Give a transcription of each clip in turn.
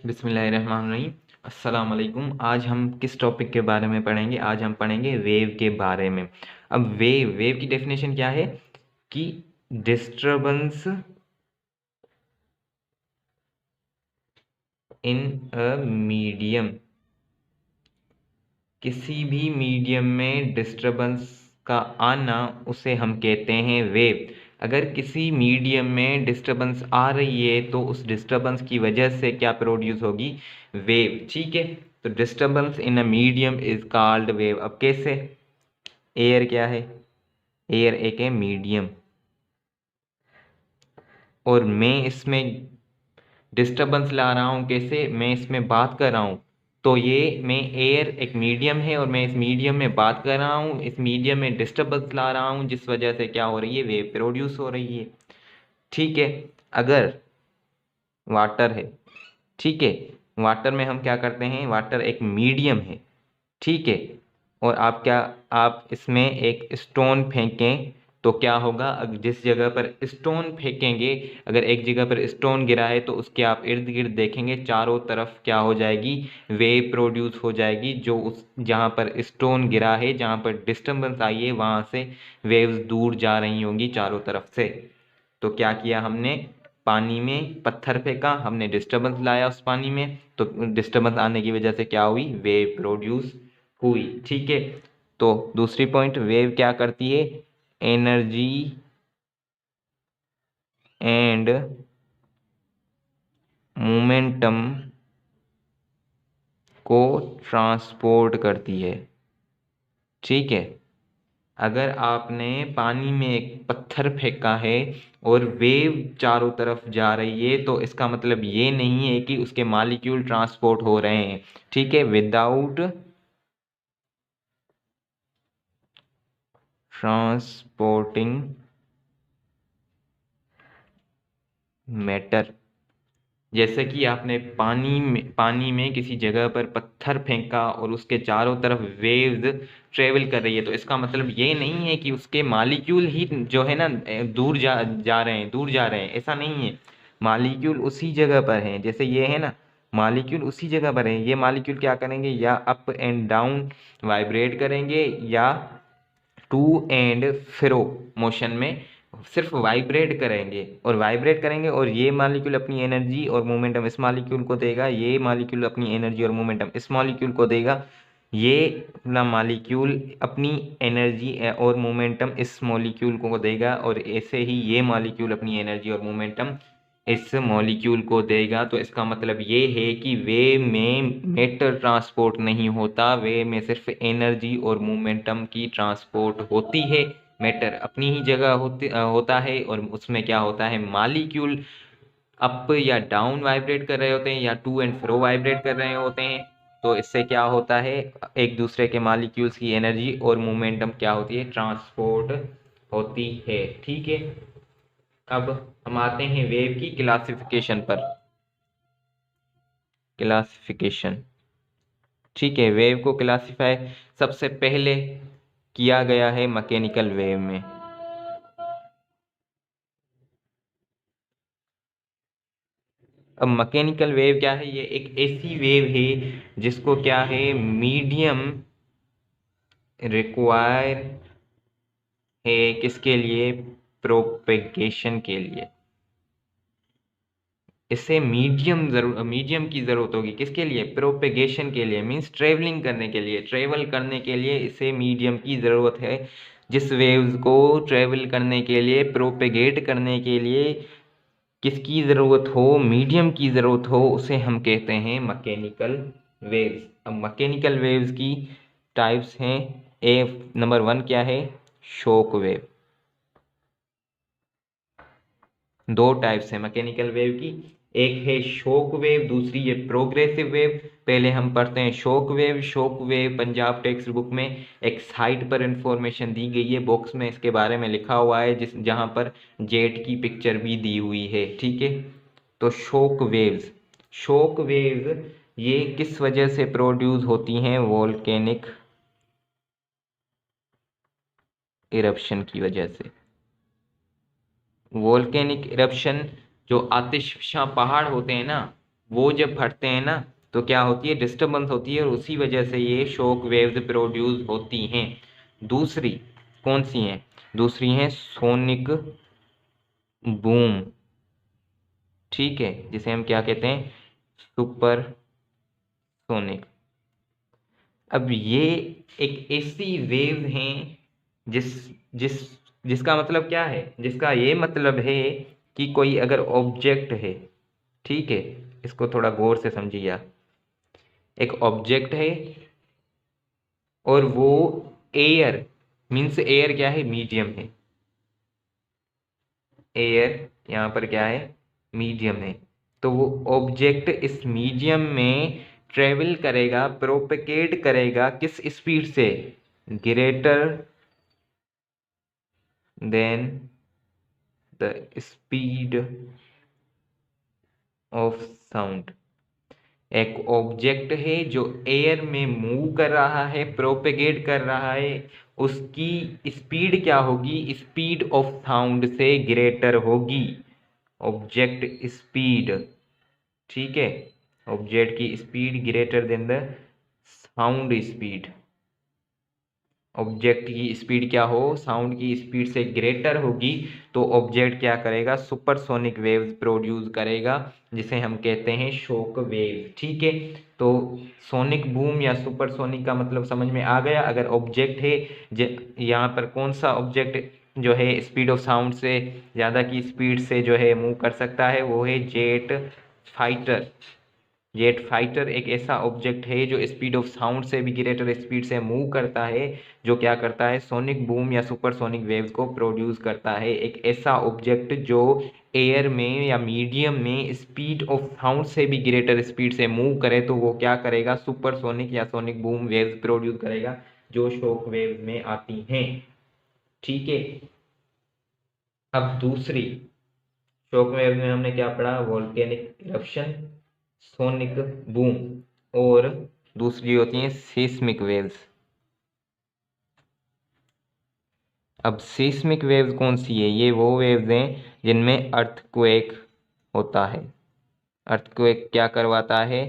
बिस्मिल्लाहिर्रहमानिर्रहीम। अस्सलाम वालेकुम। आज हम किस टॉपिक के बारे में पढ़ेंगे? आज हम पढ़ेंगे वेव के बारे में। अब वेव की डेफिनेशन क्या है कि डिस्टरबेंस इन अ मीडियम, किसी भी मीडियम में डिस्टरबेंस का आना उसे हम कहते हैं वेव। अगर किसी मीडियम में डिस्टरबेंस आ रही है तो उस डिस्टरबेंस की वजह से क्या प्रोड्यूस होगी? वेव। ठीक है, तो disturbance in a medium is called wave. अब कैसे? एयर क्या है? एयर एक है मीडियम, और मैं इसमें डिस्टरबेंस ला रहा हूँ कैसे? मैं इसमें बात कर रहा हूँ, तो ये मैं एयर एक मीडियम है और मैं इस मीडियम में बात कर रहा हूँ, इस मीडियम में डिस्टरबेंस ला रहा हूँ जिस वजह से क्या हो रही है? वेव प्रोड्यूस हो रही है। ठीक है, अगर वाटर है, ठीक है, वाटर में हम क्या करते हैं? वाटर एक मीडियम है, ठीक है, और आप इसमें एक स्टोन फेंकें तो क्या होगा? जिस जगह पर स्टोन फेंकेंगे, अगर एक जगह पर स्टोन गिरा है तो उसके आप इर्द गिर्द देखेंगे चारों तरफ क्या हो जाएगी? वेव प्रोड्यूस हो जाएगी। जो उस जहाँ पर स्टोन गिरा है, जहाँ पर डिस्टर्बेंस आई है, वहाँ से वेव्स दूर जा रही होंगी चारों तरफ से। तो क्या किया हमने? पानी में पत्थर फेंका, हमने डिस्टर्बेंस लाया उस पानी में, तो डिस्टर्बेंस आने की वजह से क्या हुई? वेव प्रोड्यूस हुई। ठीक है, तो दूसरी पॉइंट, वेव क्या करती है? एनर्जी एंड मोमेंटम को ट्रांसपोर्ट करती है। ठीक है, अगर आपने पानी में एक पत्थर फेंका है और वेव चारों तरफ जा रही है तो इसका मतलब ये नहीं है कि उसके मॉलिक्यूल ट्रांसपोर्ट हो रहे हैं। ठीक है, विदाउट ट्रांसपोर्टिंग मैटर। जैसे कि आपने पानी में किसी जगह पर पत्थर फेंका और उसके चारों तरफ वेव्स ट्रेवल कर रही है, तो इसका मतलब ये नहीं है कि उसके मॉलिक्यूल ही जो है ना दूर जा रहे हैं, दूर जा रहे हैं, ऐसा नहीं है। मॉलिक्यूल उसी जगह पर हैं, जैसे ये है ना, मॉलिक्यूल उसी जगह पर हैं। ये मॉलिक्यूल क्या करेंगे? या अप एंड डाउन वाइब्रेट करेंगे, या टू एंड फ्रो मोशन में सिर्फ वाइब्रेट करेंगे, और वाइब्रेट करेंगे, और ये मॉलिक्यूल अपनी एनर्जी और मोमेंटम इस मॉलिक्यूल को देगा, ये मॉलिक्यूल अपनी एनर्जी और मोमेंटम इस मॉलिक्यूल को देगा, ये अपना मॉलिक्यूल अपनी एनर्जी और मोमेंटम इस मॉलिक्यूल को देगा, और ऐसे ही ये मॉलिक्यूल अपनी एनर्जी और मोमेंटम इस मॉलिक्यूल को देगा। तो इसका मतलब ये है कि वेव में मैटर ट्रांसपोर्ट नहीं होता, वेव में सिर्फ एनर्जी और मोमेंटम की ट्रांसपोर्ट होती है। मैटर अपनी ही जगह होता है, और उसमें क्या होता है? मॉलिक्यूल अप या डाउन वाइब्रेट कर रहे होते हैं, या टू एंड फ्रो वाइब्रेट कर रहे होते हैं। तो इससे क्या होता है? एक दूसरे के मॉलिक्यूल्स की एनर्जी और मोमेंटम क्या होती है? ट्रांसपोर्ट होती है। ठीक है, अब हम आते हैं वेव की क्लासिफिकेशन पर। क्लासिफिकेशन, ठीक है, वेव को क्लासिफाई सबसे पहले किया गया है मैकेनिकल वेव में। अब मैकेनिकल वेव क्या है? ये एक ऐसी वेव है जिसको क्या है? मीडियम रिक्वायर है किसके लिए? प्रोपेगेशन के लिए। इसे मीडियम की जरूरत होगी किसके लिए? प्रोपेगेशन के लिए, मींस ट्रेवलिंग करने के लिए, ट्रेवल करने के लिए इसे मीडियम की ज़रूरत है। जिस वेव्स को ट्रेवल करने के लिए, प्रोपेगेट करने के लिए किसकी ज़रूरत हो? मीडियम की ज़रूरत हो, उसे हम कहते हैं मैकेनिकल वेव्स। अब मैकेनिकल वेव्स की टाइप्स हैं। ए नंबर 1 क्या है? Shock wave. दो टाइप्स है मैकेनिकल वेव की, एक है शॉक वेव, दूसरी है प्रोग्रेसिव वेव। पहले हम पढ़ते हैं shock wave. Shock wave Punjab text book में एक साइट पर इंफॉर्मेशन दी गई है, बॉक्स में इसके बारे में लिखा हुआ है, जहाँ पर जेट की पिक्चर भी दी हुई है। ठीक है, तो शॉक वेव्स ये किस वजह से प्रोड्यूस होती हैं? वोल्केनिक इरप्शन की वजह से। वोल्केनिक इरप्शन, जो आतिशफशा पहाड़ होते हैं ना, वो जब फटते हैं ना तो क्या होती है, डिस्टर्बेंस होती है और उसी वजह से ये शॉक वेव्स प्रोड्यूस होती हैं। दूसरी कौन सी हैं? दूसरी हैं सोनिक बूम, ठीक है, जिसे हम क्या कहते हैं, सुपर सोनिक। अब ये एक ऐसी वेव हैं जिस जिस जिसका मतलब क्या है, जिसका ये मतलब है कि कोई अगर ऑब्जेक्ट है, ठीक है, इसको थोड़ा गौर से समझिए आप। एक ऑब्जेक्ट है और वो एयर, मीन्स एयर क्या है, मीडियम है। एयर यहाँ पर क्या है, मीडियम है। तो वो ऑब्जेक्ट इस मीडियम में ट्रेवल करेगा, प्रोपेगेट करेगा किस स्पीड से, greater than the speed of sound. एक ऑब्जेक्ट है जो एयर में मूव कर रहा है, प्रोपेगेट कर रहा है, उसकी स्पीड क्या होगी, स्पीड ऑफ साउंड से ग्रेटर होगी। ऑब्जेक्ट स्पीड, ठीक है, ऑब्जेक्ट की speed greater than the sound speed. Object की स्पीड क्या हो, साउंड की स्पीड से ग्रेटर होगी, तो ऑब्जेक्ट क्या करेगा, सुपरसोनिक वेव्स प्रोड्यूस करेगा, जिसे हम कहते हैं शॉक वेव, ठीक है। तो सोनिक बूम या सुपरसोनिक का मतलब समझ में आ गया। अगर ऑब्जेक्ट है, यहाँ पर कौन सा ऑब्जेक्ट जो है स्पीड ऑफ साउंड से ज़्यादा की स्पीड से जो है मूव कर सकता है, वो है जेट फाइटर। जेट फाइटर एक ऐसा ऑब्जेक्ट है जो स्पीड ऑफ साउंड से भी ग्रेटर स्पीड से मूव करता है, जो क्या करता है, सोनिक बूम या सुपरसोनिक वेव्स को प्रोड्यूस करता है। एक ऐसा ऑब्जेक्ट जो एयर में या मीडियम में स्पीड ऑफ साउंड से भी ग्रेटर स्पीड से मूव करे, तो वो क्या करेगा, सुपरसोनिक या सोनिक बूम वेव्स प्रोड्यूस करेगा, जो शॉक वेव में आती हैं, ठीक है। अब दूसरी शॉक वेव में हमने क्या पढ़ा, वोल्केनिक इरप्शन, सोनिक बूम, और दूसरी होती है सीस्मिक वेव्स। अब सीस्मिक वेव्स कौन सी है, ये वो वेव्स हैं जिनमें अर्थक्वेक होता है। अर्थक्वेक क्या करवाता है,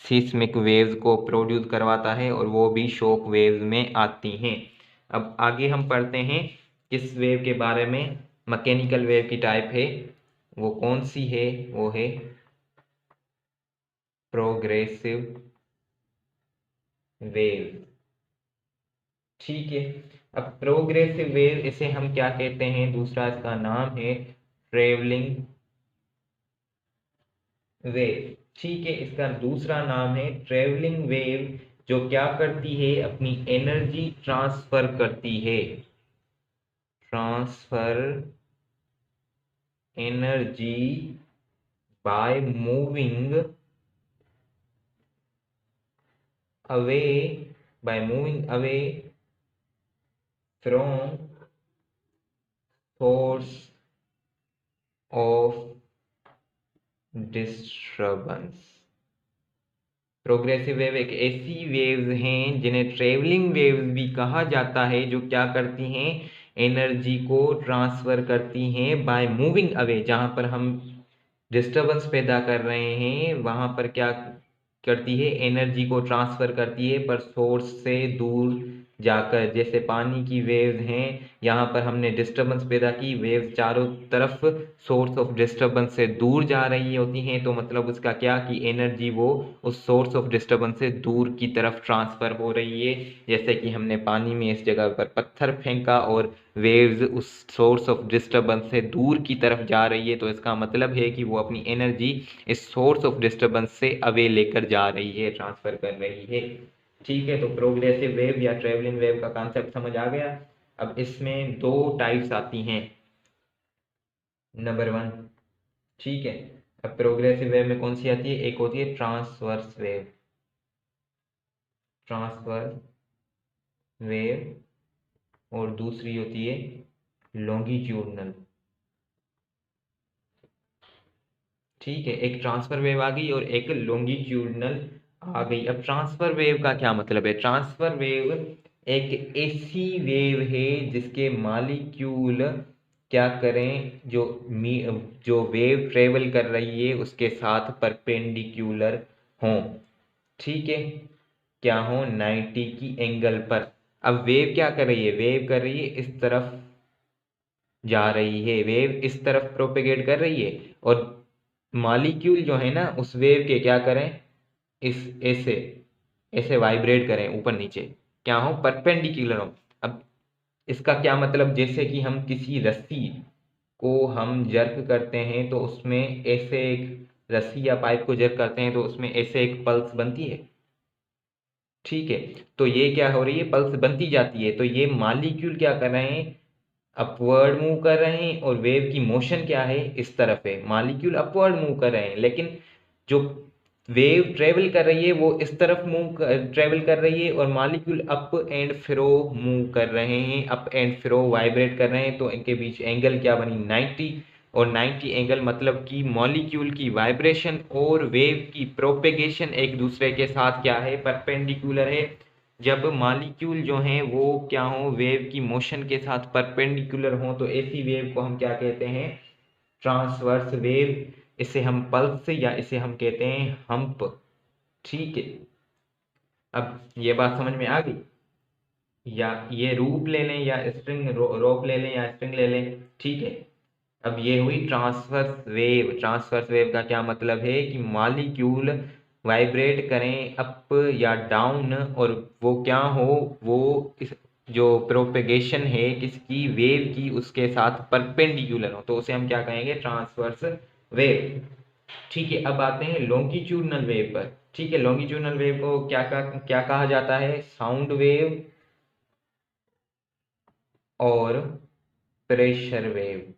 सीस्मिक वेव्स को प्रोड्यूस करवाता है, और वो भी शॉक वेव्स में आती हैं। अब आगे हम पढ़ते हैं किस वेव के बारे में, मैकेनिकल वेव की टाइप है, वो कौन सी है, वो है प्रोग्रेसिव वेव, ठीक है। अब प्रोग्रेसिव वेव इसे हम क्या कहते हैं, दूसरा इसका नाम है ट्रेवलिंग वेव, ठीक है, इसका दूसरा नाम है ट्रेवलिंग वेव, जो क्या करती है, अपनी एनर्जी ट्रांसफर करती है, transfer energy by moving away, by moving away from source of disturbance. Progressive wave एक ऐसी वेव्स हैं जिन्हें ट्रेवलिंग वेव्स भी कहा जाता है, जो क्या करती हैं, एनर्जी को ट्रांसफर करती हैं बाय मूविंग अवे। जहां पर हम डिस्टरबेंस पैदा कर रहे हैं, वहां पर क्या करती है, एनर्जी को ट्रांसफर करती है, पर सोर्स से दूर जाकर। जैसे पानी की वेव्स हैं, यहाँ पर हमने डिस्टरबेंस पैदा की, वेव्स चारों तरफ सोर्स ऑफ डिस्टरबेंस से दूर जा रही होती हैं, तो मतलब उसका क्या, कि एनर्जी वो उस सोर्स ऑफ डिस्टरबेंस से दूर की तरफ ट्रांसफर हो रही है। जैसे कि हमने पानी में इस जगह पर पत्थर फेंका और वेव्स उस सोर्स ऑफ डिस्टरबेंस से दूर की तरफ जा रही है, तो इसका मतलब है कि वो अपनी एनर्जी इस सोर्स ऑफ डिस्टरबेंस से अवे लेकर जा रही है, ट्रांसफर कर रही है, ठीक है। तो प्रोग्रेसिव वेव या ट्रेवलिंग वेव का कॉन्सेप्ट समझ आ गया। अब इसमें दो टाइप्स आती हैं, नंबर वन, ठीक है। अब प्रोग्रेसिव वेव में कौन सी आती है, एक होती है ट्रांसवर्स वेव, ट्रांसवर्स वेव, और दूसरी होती है लॉन्गिट्यूडनल, ठीक है। एक ट्रांसफर वेव आ गई और एक लॉन्गिट्यूडनल आ गई। अब ट्रांसफर वेव का क्या मतलब है, ट्रांसफर वेव एक ऐसी वेव है जिसके मालिक्यूल क्या करें, जो वेव ट्रेवल कर रही है उसके साथ परपेंडिकुलर हों, ठीक है, क्या हो 90 की एंगल पर। अब वेव क्या कर रही है, वेव कर रही है इस तरफ जा रही है, वेव इस तरफ प्रोपेगेट कर रही है, और मॉलिक्यूल जो है ना उस वेव के क्या करें, इस ऐसे ऐसे वाइब्रेट करें ऊपर नीचे, क्या हो परपेंडिकुलर हो। अब इसका क्या मतलब, जैसे कि हम किसी रस्सी को हम जर्क करते हैं तो उसमें ऐसे एक रस्सी या पाइप को जर्क करते हैं तो उसमें ऐसे एक पल्स बनती है, ठीक है, तो ये क्या हो रही है, पल्स बनती जाती है, तो ये मॉलिक्यूल क्या कर रहे हैं, अपवर्ड मूव कर रहे हैं, और वेव की मोशन क्या है, इस तरफ है, मॉलिक्यूल अपवर्ड मूव कर रहे हैं, लेकिन जो वेव ट्रेवल कर रही है वो इस तरफ ट्रेवल कर रही है, और molecule up and fro move कर रहे हैं, अप एंड फ्रो वाइब्रेट कर रहे हैं, तो इनके बीच एंगल क्या बनी 90, और 90 एंगल मतलब कि मॉलिक्यूल की वाइब्रेशन और वेव की प्रोपेगेशन एक दूसरे के साथ क्या है, परपेंडिकुलर है। जब मॉलिक्यूल जो हैं वो क्या हो, वेव की मोशन के साथ परपेंडिकुलर हो, तो ऐसी वेव को हम क्या कहते हैं, ट्रांसवर्स वेव, इसे हम पल्स या इसे हम कहते हैं हम्प, ठीक है। अब ये बात समझ में आ गई, या ये रूप ले लें या स्ट्रिंग रोप ले लें या स्ट्रिंग ले लें, ठीक है। अब ये हुई ट्रांसवर्स वेव, ट्रांसवर्स वेव का क्या मतलब है कि मॉलिक्यूल वाइब्रेट करें अप या डाउन, और वो क्या हो, वो इस जो प्रोपेगेशन है किसकी, वेव की, उसके साथ परपेंडिकुलर हो, तो उसे हम क्या कहेंगे, ट्रांसवर्स वेव, ठीक है। अब आते हैं लॉन्गिट्यूडनल वेव पर, ठीक है। लॉन्गिट्यूडनल वेव को क्या कहा जाता है, साउंड वेव और प्रेशर वेव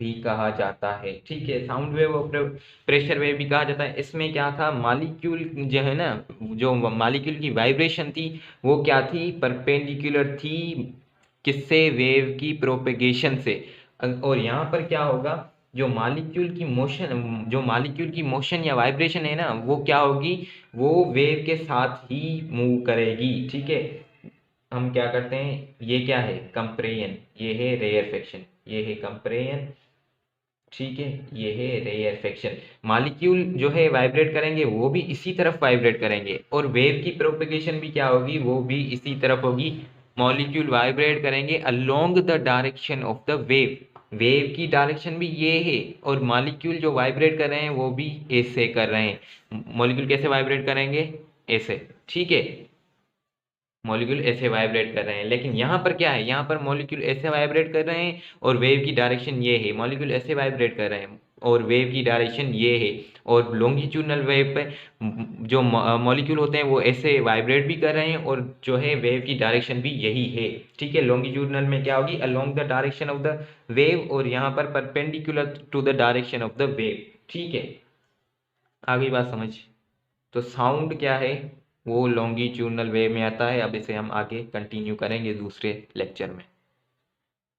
भी कहा जाता है, ठीक है। साउंड वेव और प्रेशर वेव भी कहा जाता है। इसमें क्या था, मॉलिक्यूल जो है ना, जो मॉलिक्यूल की वाइब्रेशन थी वो क्या थी, परपेंडिकुलर थी, किससे, वेव की प्रोपेगेशन से। और यहाँ पर क्या होगा, जो मॉलिक्यूल की मोशन या वाइब्रेशन है ना वो क्या होगी, वो वेव के साथ ही मूव करेगी, ठीक है। हम क्या करते हैं, ये क्या है, कंप्रेशन, ये है रेयरफेक्शन, ये है कंप्रेशन, ठीक है, ये है रेयरफेक्शन। मॉलिक्यूल जो है वाइब्रेट करेंगे वो भी इसी तरफ वाइब्रेट करेंगे, और वेव की प्रोपेगेशन भी क्या होगी, वो भी इसी तरफ होगी। मॉलिक्यूल वाइब्रेट करेंगे along the direction of the wave, wave की डायरेक्शन भी ये है, और मॉलिक्यूल जो वाइब्रेट कर रहे हैं वो भी ऐसे कर रहे हैं। मॉलिक्यूल कैसे वाइब्रेट करेंगे, ऐसे, ठीक है, मॉलिक्यूल ऐसे वाइब्रेट कर रहे हैं। लेकिन यहाँ पर क्या है, यहाँ पर मॉलिक्यूल ऐसे वाइब्रेट कर रहे हैं और वेव की डायरेक्शन ये है, मॉलिक्यूल ऐसे वाइब्रेट कर रहे हैं और वेव की डायरेक्शन ये है। और लॉन्गिट्यूडनल वेव पे जो मॉलिक्यूल होते हैं वो ऐसे वाइब्रेट भी कर रहे हैं, और जो है वेव की डायरेक्शन भी यही है, ठीक है। लॉन्गिट्यूडनल में क्या होगी, along the direction of the wave, और यहाँ पर perpendicular to the direction of the wave, ठीक है। आ गई बात समझ। तो साउंड क्या है, वो लॉन्गिट्यूडनल वेव में आता है। अब इसे हम आगे कंटिन्यू करेंगे दूसरे लेक्चर में।